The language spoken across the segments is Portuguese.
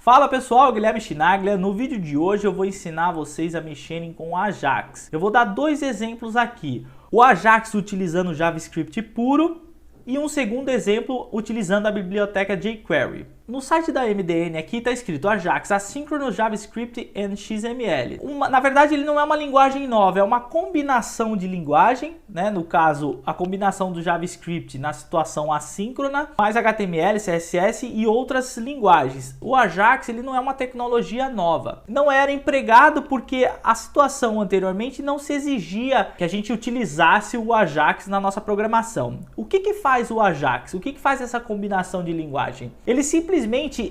Fala pessoal, Guilherme Chinaglia. No vídeo de hoje eu vou ensinar vocês a mexerem com o Ajax. Eu vou dar dois exemplos aqui. O Ajax utilizando JavaScript puro e um segundo exemplo utilizando a biblioteca jQuery. No site da MDN aqui está escrito Ajax Asynchronous JavaScript and XML. Na verdade ele não é uma linguagem nova, é uma combinação de linguagem, né? No caso, a combinação do JavaScript na situação assíncrona, mais HTML, CSS e outras linguagens. O Ajax ele não é uma tecnologia nova. Não era empregado porque a situação anteriormente não se exigia que a gente utilizasse o Ajax na nossa programação. O que faz o Ajax? O que faz essa combinação de linguagem? Ele simplesmente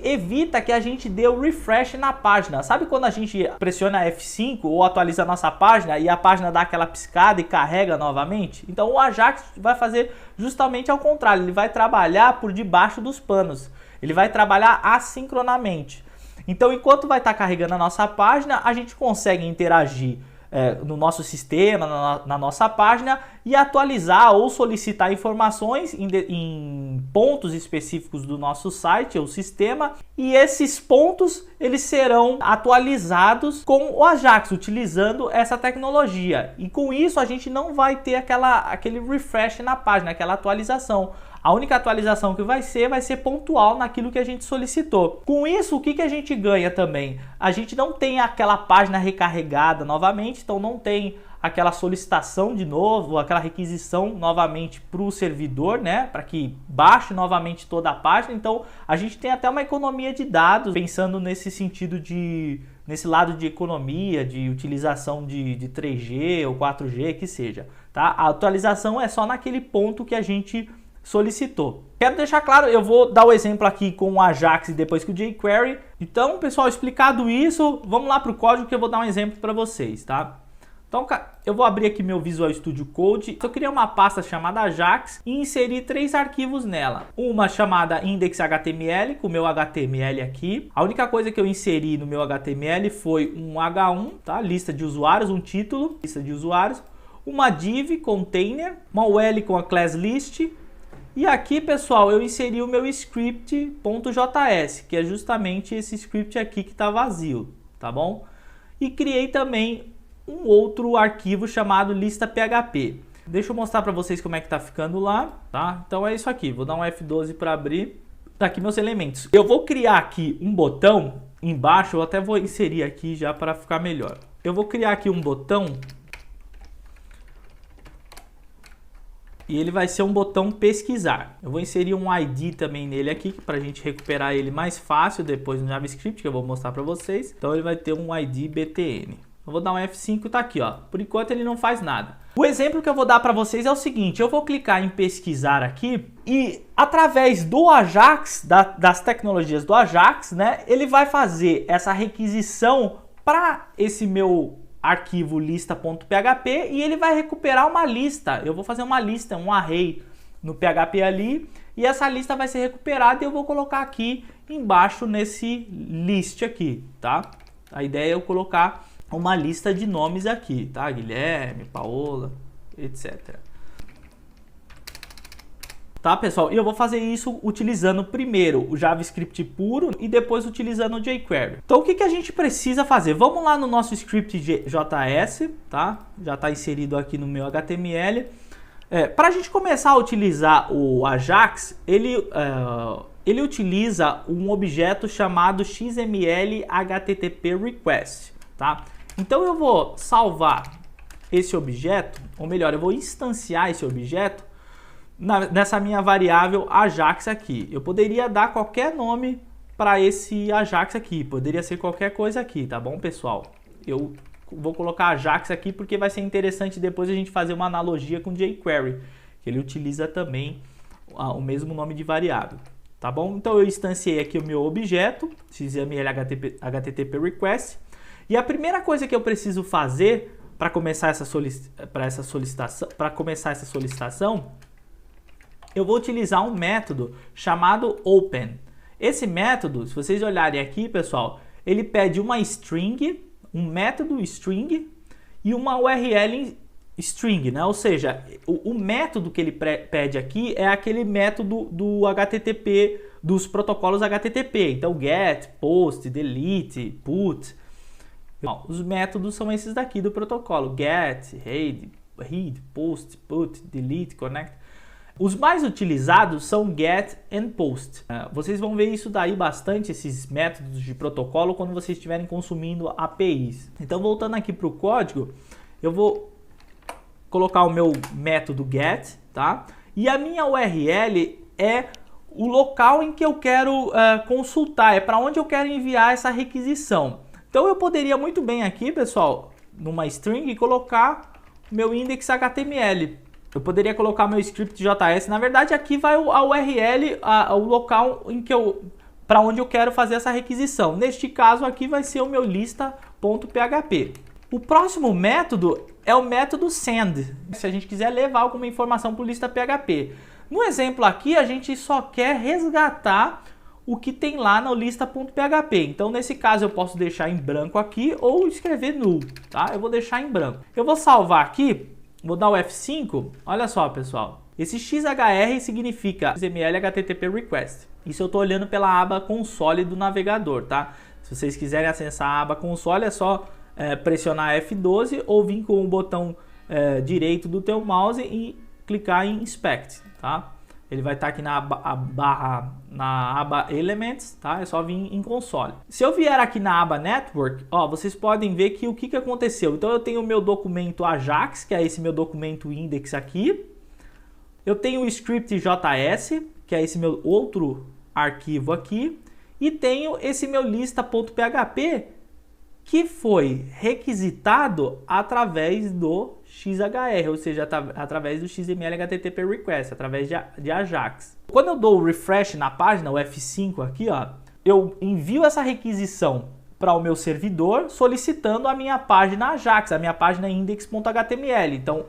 evita que a gente dê o refresh na página. Sabe quando a gente pressiona F5 ou atualiza a nossa página e a página dá aquela piscada e carrega novamente? Então o Ajax vai fazer justamente ao contrário. Ele vai trabalhar por debaixo dos panos. Ele vai trabalhar assincronamente. Então enquanto vai estar carregando a nossa página, a gente consegue interagir no nosso sistema, na nossa página e atualizar ou solicitar informações em pontos específicos do nosso site ou sistema, e esses pontos eles serão atualizados com o Ajax, utilizando essa tecnologia, e com isso a gente não vai ter aquele refresh na página, aquela atualização. A única atualização que vai ser pontual naquilo que a gente solicitou. Com isso, o que a gente ganha também? A gente não tem aquela página recarregada novamente, então não tem aquela solicitação de novo, aquela requisição novamente para o servidor, né? Para que baixe novamente toda a página. Então a gente tem até uma economia de dados, pensando nesse sentido nesse lado de economia, de utilização de 3G ou 4G, que seja. Tá? A atualização é só naquele ponto que a gente solicitou. Quero deixar claro, eu vou dar o exemplo aqui com o Ajax e depois com o jQuery. Então, pessoal, explicado isso, vamos lá para o código que eu vou dar um exemplo para vocês, tá? Então, eu vou abrir aqui meu Visual Studio Code. Eu criei uma pasta chamada Ajax e inseri 3 arquivos nela. Uma chamada index.html, com o meu HTML aqui. A única coisa que eu inseri no meu HTML foi um H1, tá? Lista de usuários, um título, lista de usuários. Uma div, container, uma UL com a class list. E aqui, pessoal, eu inseri o meu script.js, que é justamente esse script aqui que está vazio, tá bom? E criei também um outro arquivo chamado lista.php. Deixa eu mostrar para vocês como é que tá ficando lá, tá? Então é isso aqui, vou dar um F12 para abrir. Tá aqui meus elementos. Eu vou criar aqui um botão embaixo, eu até vou inserir aqui já para ficar melhor. Eu vou criar aqui um botão e ele vai ser um botão pesquisar. Eu vou inserir um ID também nele aqui, para a gente recuperar ele mais fácil depois no JavaScript, que eu vou mostrar para vocês. Então ele vai ter um ID btn. Eu vou dar um F5 e tá aqui, ó. Por enquanto ele não faz nada. O exemplo que eu vou dar para vocês é o seguinte: eu vou clicar em pesquisar aqui e através do Ajax, das tecnologias do Ajax, né, ele vai fazer essa requisição para esse meu arquivo lista.php e ele vai recuperar uma lista. Eu vou fazer uma lista, um array no PHP ali, e essa lista vai ser recuperada e eu vou colocar aqui embaixo nesse list aqui, tá? A ideia é eu colocar uma lista de nomes aqui, tá? Guilherme, Paola, etc. Tá, pessoal? E eu vou fazer isso utilizando primeiro o JavaScript puro e depois utilizando o jQuery. Então o que a gente precisa fazer? Vamos lá no nosso script JS, tá? Já está inserido aqui no meu HTML. Para a gente começar a utilizar o Ajax, ele utiliza um objeto chamado XML HTTP Request, tá? Então eu vou salvar esse objeto, ou melhor, eu vou instanciar esse objeto nessa minha variável Ajax aqui. Eu poderia dar qualquer nome para esse Ajax aqui, poderia ser qualquer coisa aqui, tá bom, pessoal? Eu vou colocar Ajax aqui porque vai ser interessante depois a gente fazer uma analogia com jQuery, que ele utiliza também o mesmo nome de variável, tá bom? Então eu instanciei aqui o meu objeto, XML HTTP Request, e a primeira coisa que eu preciso fazer para começar essa solicitação, eu vou utilizar um método chamado open. Esse método, se vocês olharem aqui, pessoal, ele pede uma string, um método string e uma URL string, né? Ou seja, o método que ele pede aqui é aquele método do HTTP dos protocolos HTTP. Então, get, post, delete, put. Bom, os métodos são esses daqui do protocolo: get, read, post, put, delete, connect. Os mais utilizados são get and post. Vocês vão ver isso daí bastante, esses métodos de protocolo, quando vocês estiverem consumindo APIs. Então, voltando aqui para o código, eu vou colocar o meu método get, tá? E a minha URL é o local em que eu quero consultar, é para onde eu quero enviar essa requisição. Então, eu poderia muito bem aqui, pessoal, numa string, colocar meu index HTML. Eu poderia colocar meu script JS. Na verdade, aqui vai a URL, o local em que para onde eu quero fazer essa requisição. Neste caso aqui vai ser o meu lista.php. O próximo método é o método send. Se a gente quiser levar alguma informação para o lista.php. No exemplo aqui, a gente só quer resgatar o que tem lá no lista.php. Então, nesse caso, eu posso deixar em branco aqui ou escrever null, tá? Eu vou deixar em branco. Eu vou salvar aqui. Vou dar o F5, olha só, pessoal. Esse XHR significa XML HTTP Request. Isso eu estou olhando pela aba console do navegador, tá? Se vocês quiserem acessar a aba console, é só pressionar F12 ou vir com o botão direito do teu mouse e clicar em Inspect, tá? Ele vai estar aqui na aba Elements, tá? É só vir em console. Se eu vier aqui na aba Network, ó, vocês podem ver que o que aconteceu. Então eu tenho o meu documento Ajax, que é esse meu documento index aqui. Eu tenho o script.js, que é esse meu outro arquivo aqui. E tenho esse meu lista.php, que foi requisitado através do XHR, ou seja, através do XML HTTP Request, através de Ajax. Quando eu dou o refresh na página, o F5 aqui, ó, eu envio essa requisição para o meu servidor solicitando a minha página Ajax, a minha página index.html. Então,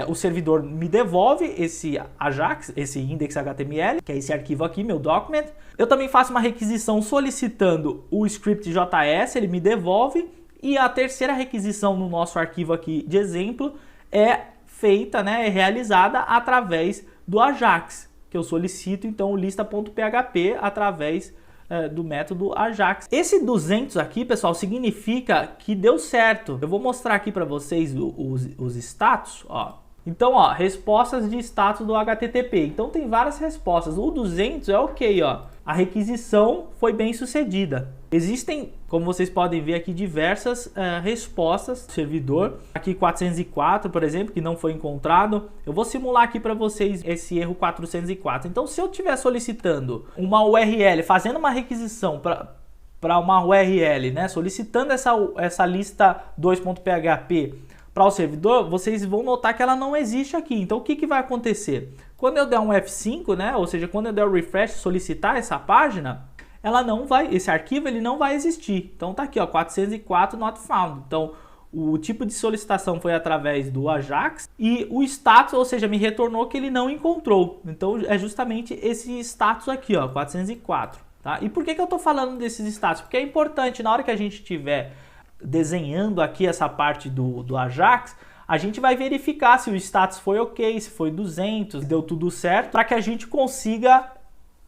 o servidor me devolve esse Ajax, esse index.html, que é esse arquivo aqui, meu document. Eu também faço uma requisição solicitando o script.js, ele me devolve. E a terceira requisição no nosso arquivo aqui de exemplo é feita, né, é realizada através do Ajax, que eu solicito então o lista.php através do método Ajax. Esse 200 aqui, pessoal, significa que deu certo. Eu vou mostrar aqui para vocês os status, ó. Então, ó, respostas de status do HTTP. Então tem várias respostas. O 200 é ok, ó. A requisição foi bem sucedida. Existem, como vocês podem ver aqui, diversas respostas do servidor. Aqui 404, por exemplo, que não foi encontrado. Eu vou simular aqui para vocês esse erro 404. Então, se eu estiver solicitando uma URL, fazendo uma requisição para uma URL, né, solicitando essa lista 2.php para o servidor, vocês vão notar que ela não existe aqui. Então, o que vai acontecer? Quando eu der um F5, né, ou seja, quando eu der o refresh, solicitar essa página, ela não vai, esse arquivo ele não vai existir. Então tá aqui, ó, 404 not found. Então o tipo de solicitação foi através do Ajax e o status, ou seja, me retornou que ele não encontrou. Então é justamente esse status aqui, ó, 404, tá? E por que eu tô falando desses status? Porque é importante na hora que a gente estiver desenhando aqui essa parte do Ajax, a gente vai verificar se o status foi ok, se foi 200, deu tudo certo, para que a gente consiga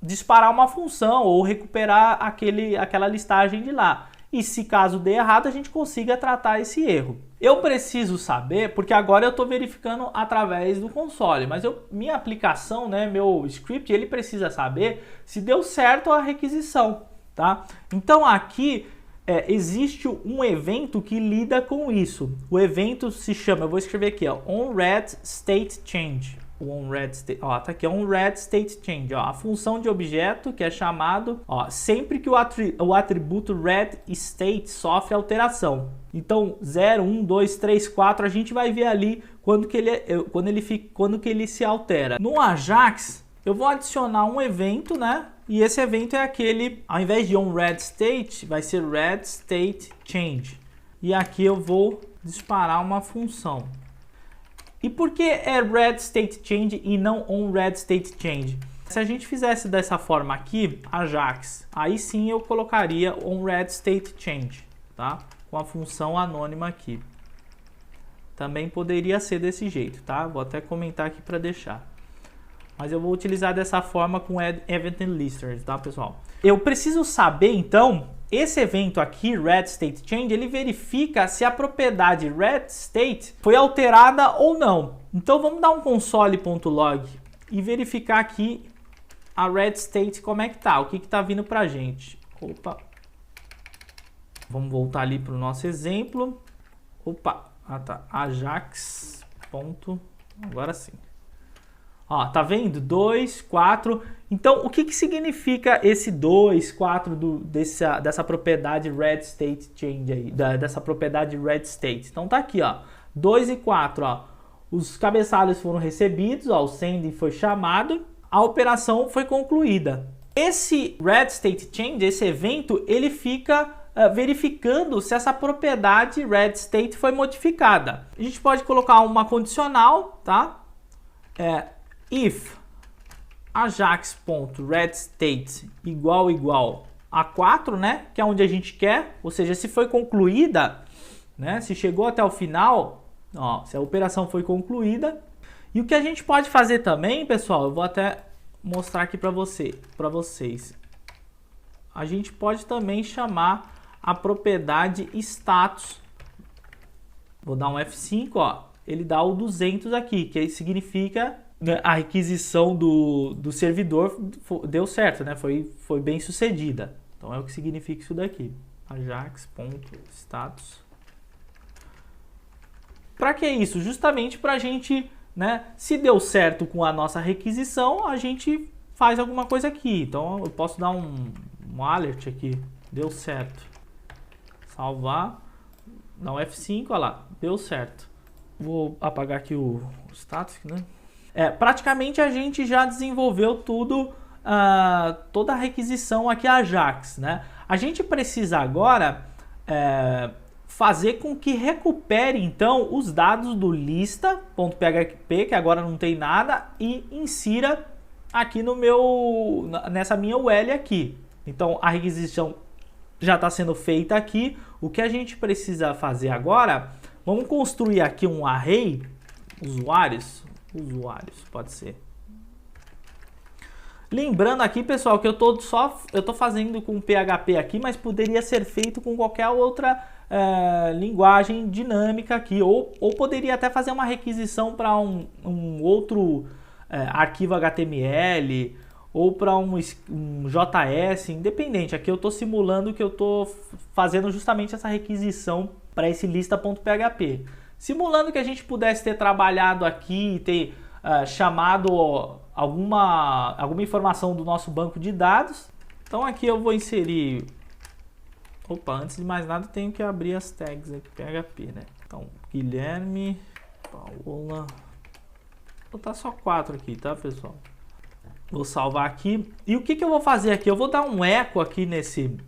disparar uma função ou recuperar aquela listagem de lá. E se caso dê errado, a gente consiga tratar esse erro. Eu preciso saber, porque agora eu estou verificando através do console, mas minha aplicação, né, meu script, ele precisa saber se deu certo a requisição, tá? Então aqui existe um evento que lida com isso. O evento se chama, eu vou escrever aqui, ó, onRedStateChange. Ó, tá aqui, onRedStateChange, ó, a função de objeto que é chamado, ó, sempre que o atributo redState sofre alteração. Então 0, 1, 2, 3, 4, a gente vai ver ali quando que ele se altera. No Ajax, eu vou adicionar um evento, né? E esse evento é aquele, ao invés de onRedState, vai ser redStateChange. E aqui eu vou disparar uma função. E por que é redStateChange e não onRedStateChange? Se a gente fizesse dessa forma aqui, Ajax, aí sim eu colocaria onRedStateChange, tá? Com a função anônima aqui. Também poderia ser desse jeito, tá? Vou até comentar aqui para deixar. mas eu vou utilizar dessa forma com Event Listers, tá, pessoal? Eu preciso saber, então, esse evento aqui, RedStateChange, ele verifica se a propriedade RedState foi alterada ou não. Então, vamos dar um console.log e verificar aqui a RedState como é que tá, o que tá vindo pra gente. Opa! Vamos voltar ali para o nosso exemplo. Opa! Ah, tá. Ajax. Agora sim. Ó, tá vendo? 2, 4. Então, o que significa esse 2, 4 dessa propriedade RedStateChange aí? Dessa propriedade RedState. Então, tá aqui, ó. 2 e 4, ó. Os cabeçalhos foram recebidos, ó. O send foi chamado. A operação foi concluída. Esse RedStateChange, esse evento, ele fica verificando se essa propriedade RedState foi modificada. A gente pode colocar uma condicional, tá? If ajax.redstate igual a 4, né? Que é onde a gente quer, ou seja, se foi concluída, né? Se chegou até o final, ó, se a operação foi concluída. E o que a gente pode fazer também, pessoal, eu vou até mostrar aqui para vocês. A gente pode também chamar a propriedade status. Vou dar um F5, ó. Ele dá o 200 aqui, que significa a requisição do servidor deu certo, né? Foi bem sucedida. Então é o que significa isso daqui. Ajax.status. Para que isso? Justamente para a gente, né? Se deu certo com a nossa requisição, a gente faz alguma coisa aqui. Então eu posso dar um alert aqui. Deu certo. Salvar. Dá um F5, olha lá. Deu certo. Vou apagar aqui o status, né? Praticamente a gente já desenvolveu tudo, toda a requisição aqui Ajax, né? A gente precisa agora fazer com que recupere então os dados do lista.php, que agora não tem nada, e insira aqui nessa minha UL aqui. Então a requisição já está sendo feita aqui. O que a gente precisa fazer agora, vamos construir aqui um array usuários, pode ser. Lembrando aqui, pessoal, que eu tô fazendo com PHP aqui, mas poderia ser feito com qualquer outra linguagem dinâmica aqui, ou poderia até fazer uma requisição para um outro arquivo HTML, ou para um JS, independente. Aqui eu estou simulando que eu estou fazendo justamente essa requisição para esse lista.php. Simulando que a gente pudesse ter trabalhado aqui e ter chamado alguma informação do nosso banco de dados. Então aqui eu vou inserir... Opa, antes de mais nada eu tenho que abrir as tags aqui, PHP, né? Então, Guilherme, Paola... Vou botar só 4 aqui, tá, pessoal? Vou salvar aqui. E o que eu vou fazer aqui? Eu vou dar um eco aqui nesse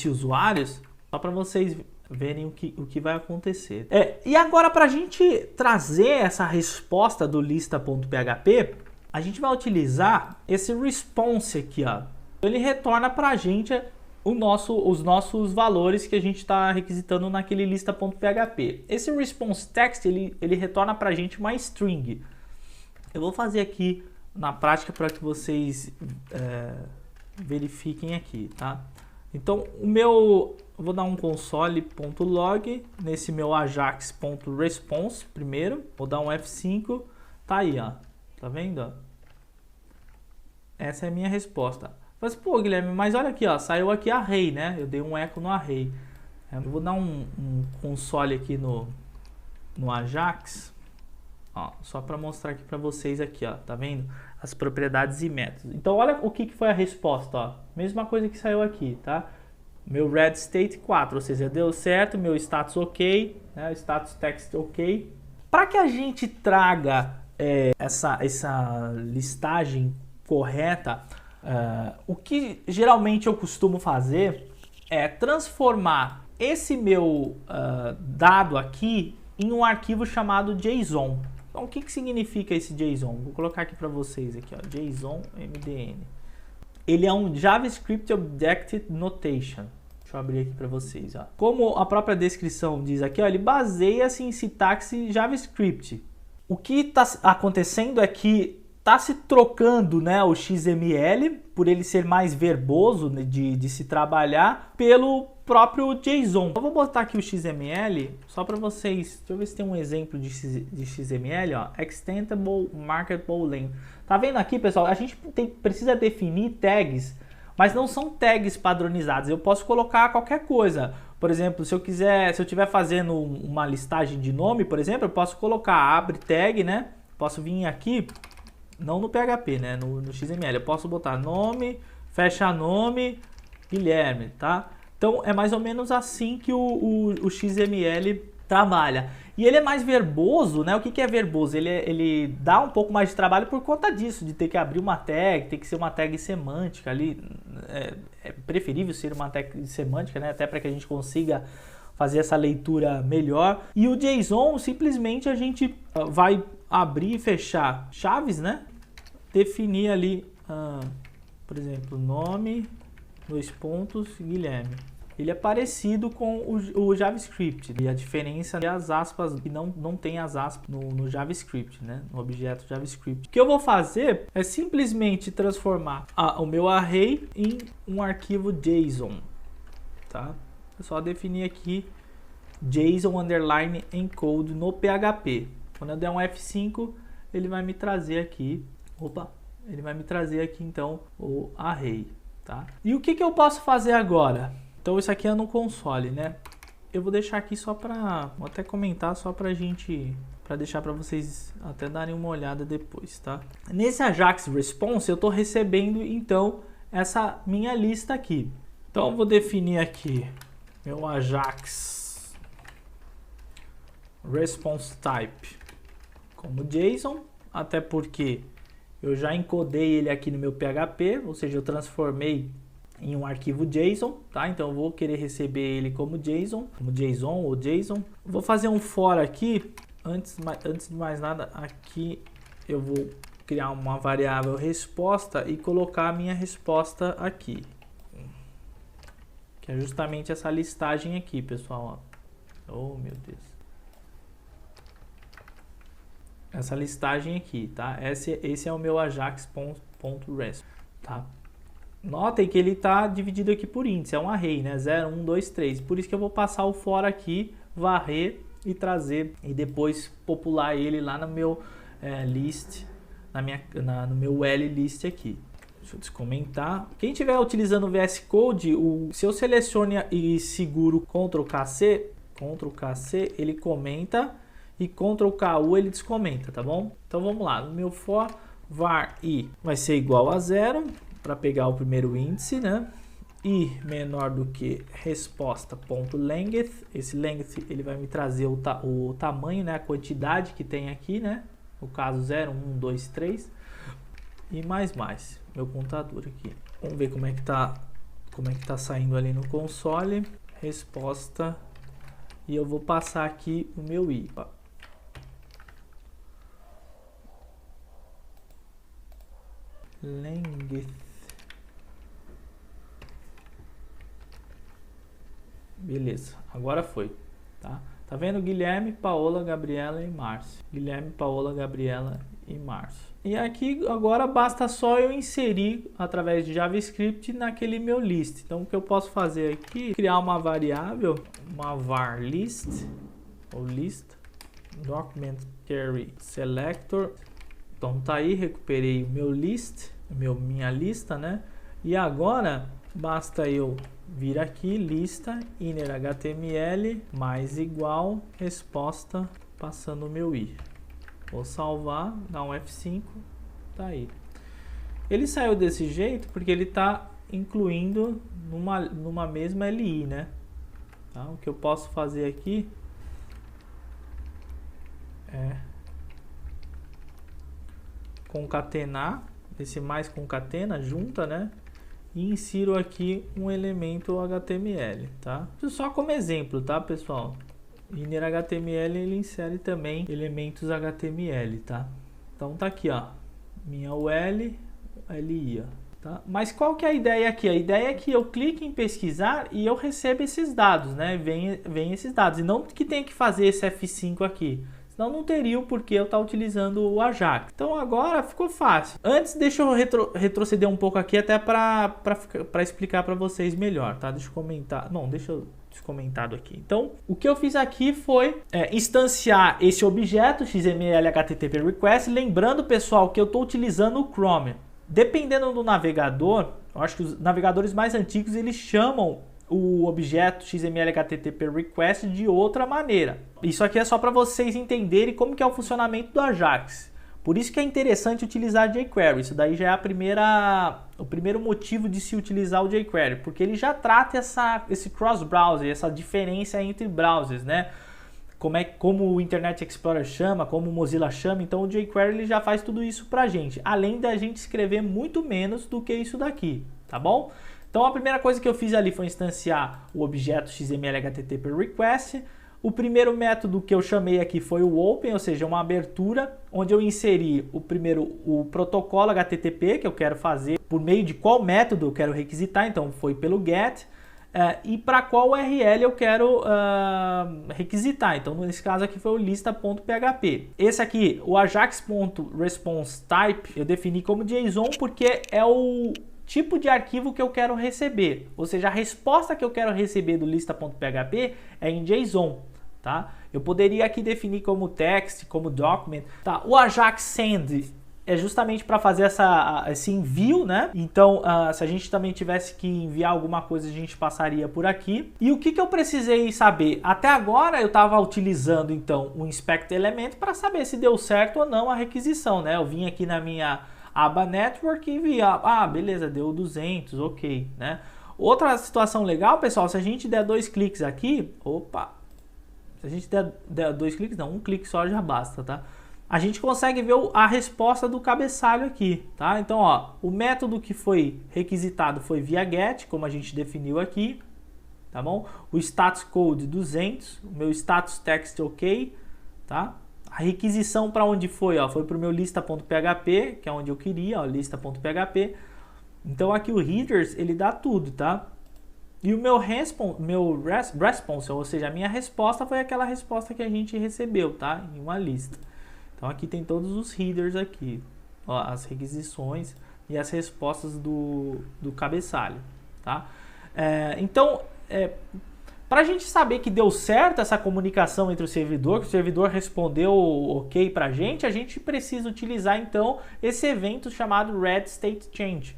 usuários, só para vocês verem o que vai acontecer. E agora, para a gente trazer essa resposta do lista.php, a gente vai utilizar esse response aqui, ó. Ele retorna para a gente os nossos valores que a gente está requisitando naquele lista.php. Esse response text, ele retorna para a gente uma string. Eu vou fazer aqui na prática para que vocês verifiquem aqui, tá? Então, eu vou dar um console.log nesse meu ajax.response primeiro. Vou dar um F5. Tá aí, ó. Tá vendo? Essa é a minha resposta. Mas, pô, Guilherme, mas olha aqui, ó. Saiu aqui array, né? Eu dei um eco no array. Eu vou dar um console aqui no Ajax. Ó, só para mostrar aqui para vocês aqui, ó. Tá vendo? As propriedades e métodos. Então, olha o que foi a resposta, ó. Mesma coisa que saiu aqui, tá? Meu RedState 4, ou seja, deu certo, meu status ok, né? Status text ok. Para que a gente traga essa listagem correta, o que geralmente eu costumo fazer é transformar esse meu dado aqui em um arquivo chamado JSON. Então, o que significa esse JSON? Vou colocar aqui para vocês aqui, ó, JSON MDN. Ele é um JavaScript Object Notation. Deixa eu abrir aqui para vocês, ó. Como a própria descrição diz aqui, ó, ele baseia-se em sintaxe JavaScript. O que está acontecendo é que tá se trocando, né, o XML, por ele ser mais verboso, né, de se trabalhar, pelo próprio JSON. Eu vou botar aqui o XML só para vocês. Deixa eu ver se tem um exemplo de XML, ó. Extendable Marketable Length. Tá vendo aqui, pessoal? A gente precisa definir tags, mas não são tags padronizadas. Eu posso colocar qualquer coisa. Por exemplo, se eu estiver fazendo uma listagem de nome, por exemplo, eu posso colocar abre tag, né? Posso vir aqui, não no PHP, né? No XML. Eu posso botar nome, fecha nome, Guilherme, tá? Então é mais ou menos assim que o XML trabalha. E ele é mais verboso, né? O que é verboso? Ele dá um pouco mais de trabalho por conta disso, de ter que abrir uma tag, tem que ser uma tag semântica ali. É preferível ser uma tag semântica, né? Até para que a gente consiga fazer essa leitura melhor. E o JSON, simplesmente a gente vai abrir e fechar chaves, né? Definir ali, por exemplo, nome, 2 pontos, Guilherme. Ele é parecido com o JavaScript, e a diferença é as aspas, que não tem as aspas no JavaScript, né? No objeto JavaScript. O que eu vou fazer é simplesmente transformar o meu array em um arquivo JSON, tá? É só definir aqui JSON underline encode no PHP. Quando eu der um F5, ele vai me trazer aqui, ele vai me trazer aqui então o array, tá? E o que eu posso fazer agora? Então isso aqui é no console, né? Eu vou deixar aqui só para, vou até comentar só pra gente, para deixar para vocês até darem uma olhada depois, tá? Nesse Ajax Response eu tô recebendo então essa minha lista aqui. Então eu vou definir aqui meu Ajax Response Type como JSON, até porque eu já encodei ele aqui no meu PHP, ou seja, eu transformei em um arquivo JSON, tá? Então eu vou querer receber ele como JSON ou JSON. Vou fazer um for aqui. Antes de mais nada, aqui eu vou criar uma variável resposta e colocar a minha resposta aqui, que é justamente essa listagem aqui, pessoal. Oh, meu Deus. Essa listagem aqui, tá? Esse é o meu ajax.rest, tá? Notem que ele está dividido aqui por índice, é um array, né? 0, 1, 2, 3. Por isso que eu vou passar o for aqui, varrer e trazer e depois popular ele lá no meu list, no meu L list aqui. Deixa eu descomentar. Quem estiver utilizando o VS Code, se eu seleciono e seguro Ctrl KC, ele comenta, e Ctrl KU ele descomenta, tá bom? Então vamos lá, no meu for var i vai ser igual a 0 para pegar o primeiro índice, né? I menor do que resposta.length. Esse length ele vai me trazer o tamanho, né? A quantidade que tem aqui, né? No caso 0, 1, 2, 3 e mais meu contador aqui. Vamos ver como é que tá saindo ali no console. Resposta, e eu vou passar aqui o meu i. Length. Beleza, agora foi, tá? Tá vendo? Guilherme, Paola, Gabriela e Márcio. Guilherme, Paola, Gabriela e Márcio. E aqui agora basta só eu inserir através de JavaScript naquele meu list. Então o que eu posso fazer aqui, criar uma variável, uma var list, ou list, document carry selector. Então tá aí, recuperei o meu list, minha lista, né? E agora basta eu vir aqui, lista, inner HTML, mais igual, resposta, passando o meu i. Vou salvar, dar um F5, tá aí. Ele saiu desse jeito porque ele está incluindo numa mesma LI, né? Tá? O que eu posso fazer aqui é concatenar, esse mais concatena, junta, né? E insiro aqui um elemento HTML, tá? Isso só como exemplo, tá, pessoal? Inner HTML ele insere também elementos HTML, tá? Então tá aqui, ó, minha UL, LI, ó, tá? Mas qual que é a ideia aqui? A ideia é que eu clique em pesquisar e eu recebo esses dados, né? Vem esses dados, e não que tenha que fazer esse F5 aqui. Senão não teria o porquê eu estar utilizando o Ajax. Então agora ficou fácil. Antes, deixa eu retroceder um pouco aqui até para explicar para vocês melhor, tá? Deixa eu comentar. Não, deixa eu descomentado aqui. Então, o que eu fiz aqui foi instanciar esse objeto XML HTTP request. Lembrando, pessoal, que eu estou utilizando o Chrome. Dependendo do navegador, eu acho que os navegadores mais antigos eles chamam o objeto XML HTTP request de outra maneira. Isso aqui é só para vocês entenderem como que é o funcionamento do Ajax. Por isso que é interessante utilizar jQuery. Isso daí já é o primeiro motivo de se utilizar o jQuery, porque ele já trata esse cross-browser, essa diferença entre browsers, né? Como o Internet Explorer chama, como o Mozilla chama, então o jQuery ele já faz tudo isso pra gente, além da gente escrever muito menos do que isso daqui, tá bom? Então a primeira coisa que eu fiz ali foi instanciar o objeto XML HTTP request. O primeiro método que eu chamei aqui foi o open, ou seja, uma abertura, onde eu inseri o protocolo HTTP que eu quero fazer, por meio de qual método eu quero requisitar, então foi pelo get, e para qual URL eu quero requisitar, então nesse caso aqui foi o lista.php. Esse aqui, o ajax.responseType, eu defini como JSON porque é o tipo de arquivo que eu quero receber, ou seja, a resposta que eu quero receber do lista.php é em JSON, tá? Eu poderia aqui definir como text, como document, tá? O Ajax Send é justamente para fazer esse envio, né? Então, se a gente também tivesse que enviar alguma coisa, a gente passaria por aqui. E o que eu precisei saber? Até agora eu estava utilizando, então, o Inspect Element para saber se deu certo ou não a requisição, né? Eu vim aqui na minha aba Network e vi, beleza, deu 200, ok, né? Outra situação legal, pessoal, se a gente der 2 cliques aqui, se a gente der 2 cliques, não, um clique só já basta, tá? A gente consegue ver a resposta do cabeçalho aqui, tá? Então, ó, o método que foi requisitado foi via get, como a gente definiu aqui, tá bom? O status code 200, o meu status text ok, tá? A requisição para onde foi? Ó, foi para o meu lista.php, que é onde eu queria, ó, lista.php. Então aqui o headers, ele dá tudo, tá? E o meu response, ou seja, a minha resposta foi aquela resposta que a gente recebeu, tá? Em uma lista. Então aqui tem todos os headers aqui, ó, as requisições e as respostas do cabeçalho, tá? Para a gente saber que deu certo essa comunicação entre o servidor, que o servidor respondeu ok para a gente precisa utilizar então esse evento chamado read_state_change,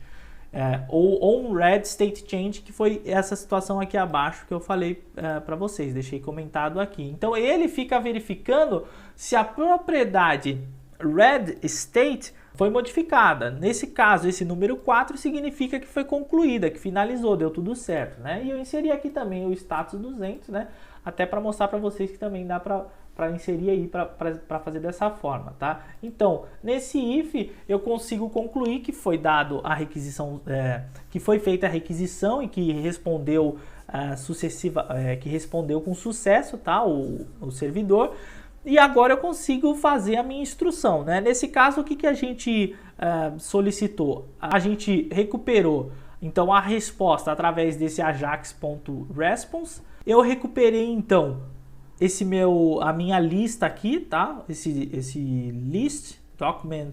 ou onRead_state_change, que foi essa situação aqui abaixo que eu falei para vocês, deixei comentado aqui. Então ele fica verificando se a propriedade read_state foi modificada. Nesse caso, esse número 4 significa que foi concluída, que finalizou, deu tudo certo, né? E eu inseri aqui também o status 200, né? Até para mostrar para vocês que também dá para inserir aí, para fazer dessa forma, tá? Então, nesse if, eu consigo concluir que foi dado a requisição, que foi feita a requisição e que respondeu que respondeu com sucesso, tá? O servidor. E agora eu consigo fazer a minha instrução, né? Nesse caso, o que a gente solicitou? A gente recuperou, então, a resposta através desse ajax.response. Eu recuperei, então, a minha lista aqui, tá? Esse list document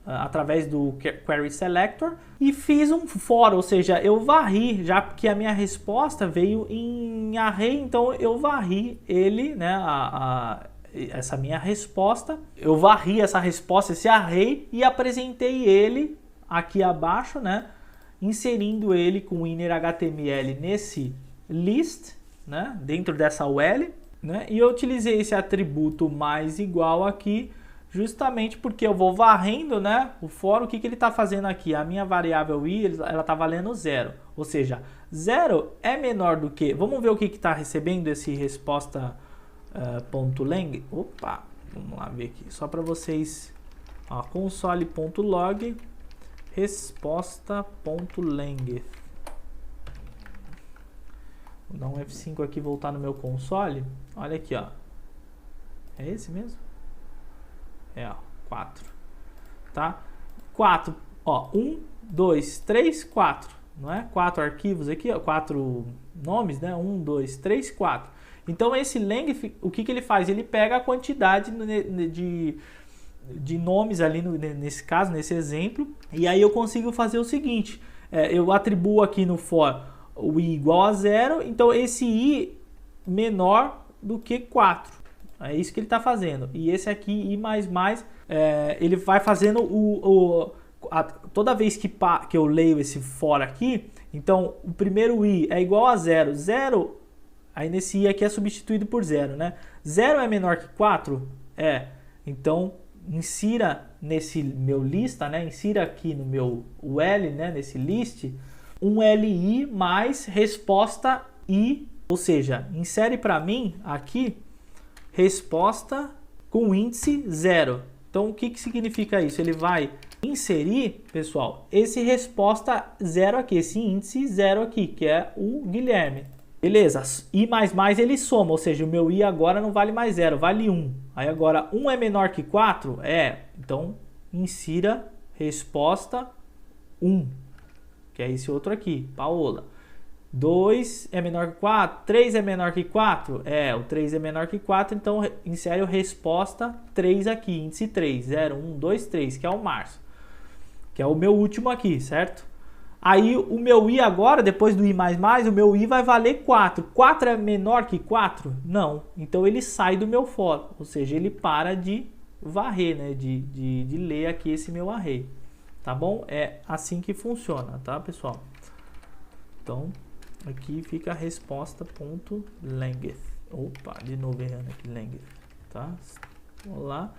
através do query selector e fiz um for, ou seja, eu varri, já que a minha resposta veio em array, então eu varri ele, né? Essa minha resposta, eu varri essa resposta, esse array, e apresentei ele aqui abaixo, né, inserindo ele com inner HTML nesse list, né, dentro dessa UL, né, e eu utilizei esse atributo mais igual aqui, justamente porque eu vou varrendo, né, o for. O que ele está fazendo aqui? A minha variável i, ela está valendo 0, ou seja, 0 é menor do que, vamos ver o que está recebendo esse resposta .lang. Opa, vamos lá ver aqui, só para vocês, ó, console.log resposta.lang. Vou dar um F5 aqui, voltar no meu console. Olha aqui, ó, é esse mesmo? É, ó, 4, tá? 4, ó, 1, 2, 3, 4. não é? 4 arquivos aqui, ó, 4 nomes, né? 1, 2, 3, 4. Então esse length, o que ele faz? Ele pega a quantidade de nomes ali, nesse caso, nesse exemplo, e aí eu consigo fazer o seguinte, eu atribuo aqui no for o i igual a 0, então esse i menor do que 4. É isso que ele está fazendo. E esse aqui, i mais, ele vai fazendo toda vez que eu leio esse for aqui, então o primeiro i é igual a 0. 0, aí nesse i aqui é substituído por 0, né? 0 é menor que 4? É. Então, insira nesse meu lista, né? Insira aqui no meu L, né? Nesse list, um li mais resposta i, ou seja, insere para mim aqui resposta com índice 0. Então, o que significa isso? Ele vai inserir, pessoal, esse resposta 0 aqui, esse índice 0 aqui, que é o Guilherme. Beleza, i mais ele soma, ou seja, o meu i agora não vale mais 0, vale 1. Aí agora 1 é menor que 4? Então insira resposta 1, que é esse outro aqui, Paola. 2 é menor que 4, 3 é menor que 4? O 3 é menor que 4, então insere o resposta 3 aqui, índice 3, 0, 1, 2, 3, que é o Márcio, que é o meu último aqui, certo? Aí o meu i agora, depois do i++, o meu i vai valer 4. 4 é menor que 4? Não. Então ele sai do meu for, ou seja, ele para de varrer, né? de ler aqui esse meu array. Tá bom? É assim que funciona, tá, pessoal? Então, aqui fica a resposta.length. Opa, de novo errando aqui, length. Tá? Vamos lá.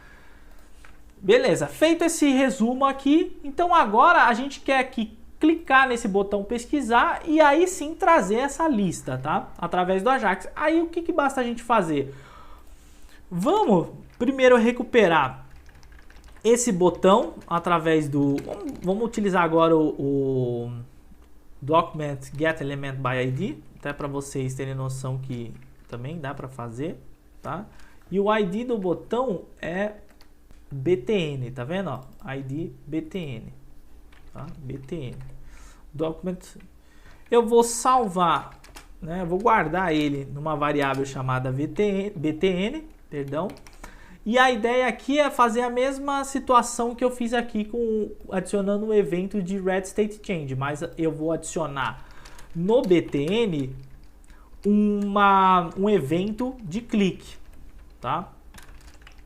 Beleza, feito esse resumo aqui, então agora a gente quer que clicar nesse botão pesquisar e aí sim trazer essa lista, tá? Através do Ajax. Aí o que basta a gente fazer? Vamos primeiro recuperar esse botão através do... Vamos utilizar agora o Document Get Element by ID, até para vocês terem noção que também dá para fazer, tá? E o ID do botão é BTN, tá vendo? Ó, ID BTN. Tá? BTN. Document. Eu vou salvar, né? Eu vou guardar ele numa variável chamada BTN, perdão. E a ideia aqui é fazer a mesma situação que eu fiz aqui adicionando o evento de Red State Change, mas eu vou adicionar no BTN um evento de clique, tá?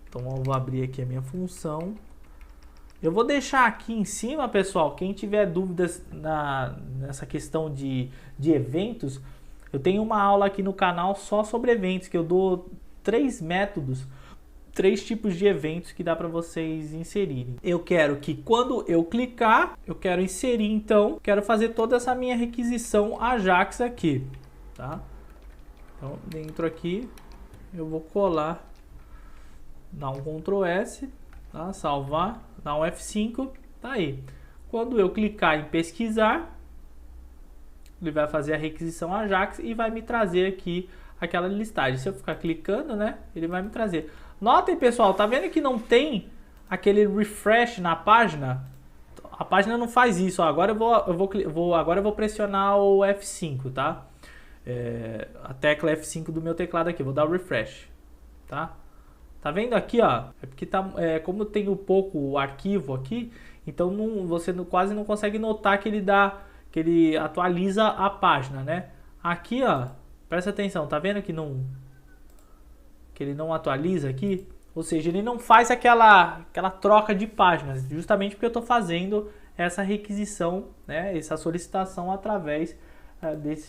Então eu vou abrir aqui a minha função. Eu vou deixar aqui em cima, pessoal, quem tiver dúvidas nessa questão de eventos, eu tenho uma aula aqui no canal só sobre eventos, que eu dou 3 métodos, 3 tipos de eventos que dá para vocês inserirem. Eu quero que quando eu clicar, eu quero inserir, então, quero fazer toda essa minha requisição Ajax aqui, tá? Então, dentro aqui, eu vou colar, dar um Ctrl S, tá? Salvar, dar um F5, tá aí. Quando eu clicar em pesquisar, ele vai fazer a requisição Ajax e vai me trazer aqui aquela listagem. Se eu ficar clicando, né, ele vai me trazer. Notem, pessoal, tá vendo que não tem aquele refresh na página? A página não faz isso. Ó, agora eu vou pressionar o F5, tá? A tecla F5 do meu teclado aqui. Vou dar o refresh, tá? Tá vendo aqui, ó? É porque como tem um pouco arquivo aqui, então você quase não consegue notar que ele atualiza a página, né? Aqui, ó, presta atenção, tá vendo que ele não atualiza aqui? Ou seja, ele não faz aquela troca de páginas, justamente porque eu estou fazendo essa requisição, né? Essa solicitação através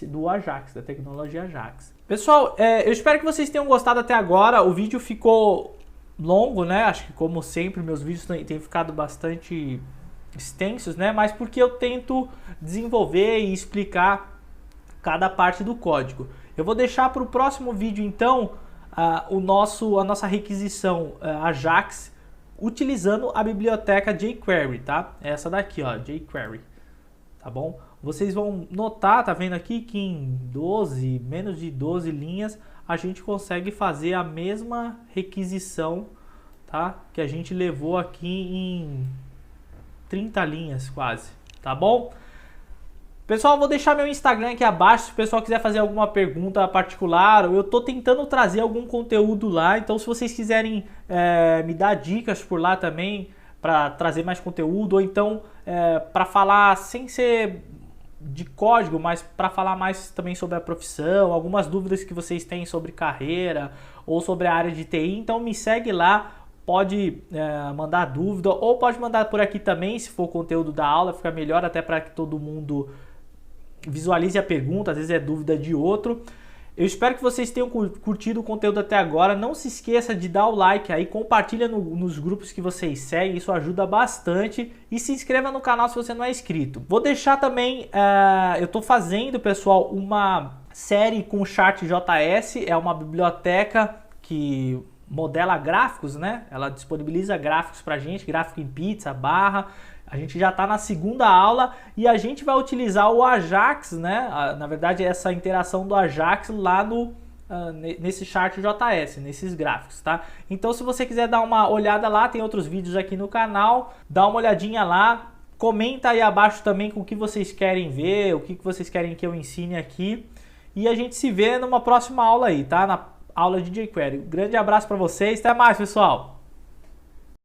do Ajax, da tecnologia Ajax. Pessoal, eu espero que vocês tenham gostado até agora. O vídeo ficou longo, né? Acho que, como sempre, meus vídeos têm ficado bastante extensos, né? Mas porque eu tento desenvolver e explicar cada parte do código. Eu vou deixar para o próximo vídeo, então, a nossa requisição Ajax utilizando a biblioteca jQuery, tá? Essa daqui, ó, jQuery, tá bom? Vocês vão notar, tá vendo aqui, que em menos de 12 linhas, a gente consegue fazer a mesma requisição, tá? Que a gente levou aqui em 30 linhas quase, tá bom? Pessoal, vou deixar meu Instagram aqui abaixo se o pessoal quiser fazer alguma pergunta particular. Eu tô tentando trazer algum conteúdo lá, então se vocês quiserem me dar dicas por lá também para trazer mais conteúdo, ou então para falar sem ser de código, mas para falar mais também sobre a profissão, algumas dúvidas que vocês têm sobre carreira ou sobre a área de TI, então me segue lá. Pode mandar dúvida ou pode mandar por aqui também, se for conteúdo da aula, fica melhor até para que todo mundo visualize a pergunta, às vezes é dúvida de outro. Eu espero que vocês tenham curtido o conteúdo até agora. Não se esqueça de dar o like aí, compartilha nos grupos que vocês seguem, isso ajuda bastante. E se inscreva no canal se você não é inscrito. Vou deixar também, eu estou fazendo, pessoal, uma série com o Chart.js, é uma biblioteca que modela gráficos, né? Ela disponibiliza gráficos pra gente, gráfico em pizza, barra. A gente já está na segunda aula e a gente vai utilizar o Ajax, né? Na verdade, essa interação do Ajax lá nesse Chart.js, nesses gráficos, tá? Então, se você quiser dar uma olhada lá, tem outros vídeos aqui no canal, dá uma olhadinha lá, comenta aí abaixo também com o que vocês querem ver, o que vocês querem que eu ensine aqui. E a gente se vê numa próxima aula aí, tá? Na aula de jQuery. Um grande abraço para vocês, até mais, pessoal!